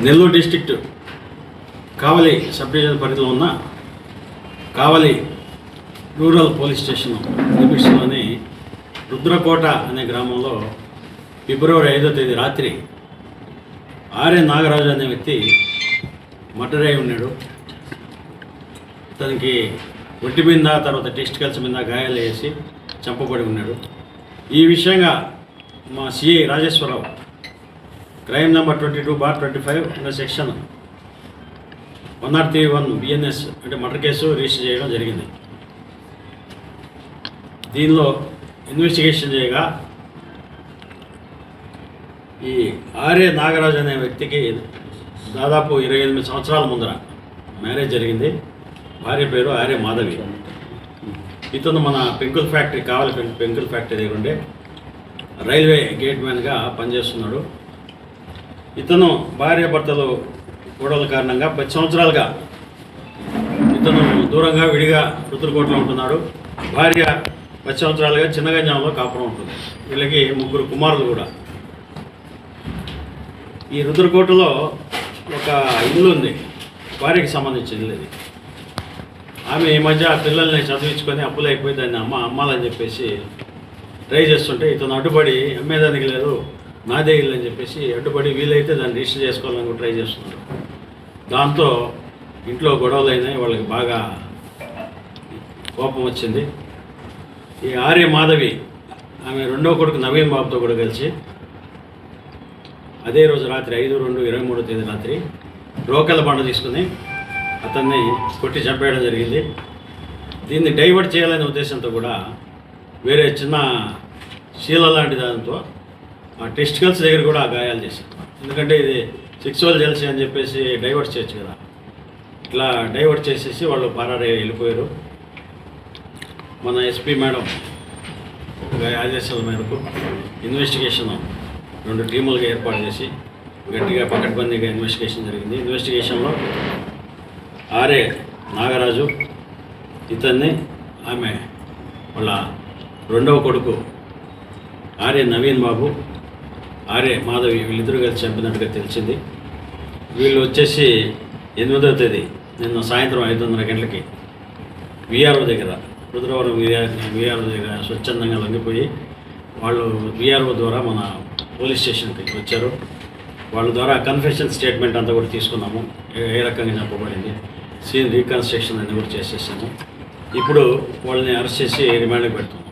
Nellore district కావలి sub division పరిధిలో ఉన్న కావలి rural police station లిమిట్స్లోని Rudrakota అనే గ్రామంలో ఫిబ్రవరి 5వ తేదీ రాత్రి ఆర్ఎన్ నాగరాజు అనే వ్యక్తి మర్డర్ అయి ఉన్నాడు. తనకి ఒంటి మీద తర్వాత టెస్టికల్స్ మీద గాయాలు వేసి చంపబడి ఉన్నాడు. ఈ విషయంగా మా CI Rajeshwararao crime number 22/25 section 103(1) BNS అంటే మర్డర్ కేసు రిజిస్టర్ చేయడం జరిగింది. దీనిలో ఇన్వెస్టిగేషన్ చేయగా ఈ ఆర్ఏ నాగరాజు అనే వ్యక్తికి దాదాపు 28 సంవత్సరాల ముందర మ్యారేజ్ జరిగింది. భార్య పేరు ఆర్ఏ మాధవి. ఇతను మన పెంకుల్ ఫ్యాక్టరీ కావాలి పెంకుల్ ఫ్యాక్టరీ దగ్గర ఉండే రైల్వే గేట్ మ్యాన్గా పనిచేస్తున్నాడు. ఇతను భార్య భర్తలు గొడవల కారణంగా 10 సంవత్సరాలుగా ఇతను దూరంగా విడిగా రుద్రకోటలో ఉంటున్నాడు. భార్య 10 సంవత్సరాలుగా చిన్నగంజాంలో కాపురం ఉంటుంది. వీళ్ళకి 3 కుమారులు కూడా. ఈ రుద్రకోటలో ఒక ఇల్లు ఉంది, భార్యకి సంబంధించిన ఇల్లు ఇది. ఆమె ఈ మధ్య పిల్లల్ని చదివించుకొని అప్పులు అయిపోయి దాన్ని అమ్మాలని చెప్పేసి ట్రై చేస్తుంటే ఇతను అడ్డుపడి అమ్మేదానికి లేదు నాదే ఇల్లు అని చెప్పేసి అడ్డుపడి వీలైతే దాన్ని రిజిస్టర్ చేసుకోవాలని ట్రై చేస్తున్నారు. దాంతో ఇంట్లో గొడవలు అయినాయి. వాళ్ళకి బాగా కోపం వచ్చింది. ఈ ఆర్య మాధవి ఆమె రెండో కొడుకు నవీన్ బాబుతో కూడా కలిసి అదే రోజు రాత్రి 5/2/23 తేదీ రాత్రి రోకల బండ తీసుకుని అతన్ని కొట్టి చంపేయడం జరిగింది. దీన్ని డైవర్ట్ చేయాలనే ఉద్దేశంతో కూడా వేరే చిన్న శీల లాంటి దాంతో ఆ టెస్టికల్స్ దగ్గర కూడా గాయాలు చేశారు. ఎందుకంటే ఇది సెక్సువల్ జెల్సీ అని చెప్పేసి డైవర్ట్ చేయొచ్చు కదా. ఇట్లా డైవర్ట్ చేసేసి వాళ్ళు పరారీ వెళ్ళిపోయారు. మన ఎస్పీ మేడం ఆదేశాల మేరకు ఇన్వెస్టిగేషన్ 2 టీములుగా ఏర్పాటు చేసి గట్టిగా పకడ్బందీగా ఇన్వెస్టిగేషన్ జరిగింది. ఇన్వెస్టిగేషన్లో ఆర్ఏ నాగరాజు, ఇతన్ని ఆమె వాళ్ళ రెండవ కొడుకు ఆర్ఏ నవీన్ బాబు, ఆర్ఏ మాధవి వీళ్ళిద్దరూ కలిసి చంపినట్టుగా తెలిసింది. వీళ్ళు వచ్చేసి 8వ తేదీ నిన్న సాయంత్రం 5:30 గంటలకి విఆర్ఓ దగ్గర రుద్రవరం విఆర్ఓ దగ్గర స్వచ్ఛందంగా లొంగిపోయి వాళ్ళు విఆర్ఓ ద్వారా మన పోలీస్ స్టేషన్కి వచ్చారు. వాళ్ళ ద్వారా కన్ఫెషన్ స్టేట్మెంట్ అంతా కూడా తీసుకున్నాము. ఏ రకంగా చెప్పబడింది, సీన్ రీకన్స్ట్రక్షన్ అన్నీ కూడా చేసేసాము. ఇప్పుడు వాళ్ళని అరెస్ట్ చేసి రిమాండ్కి పెడుతున్నాం.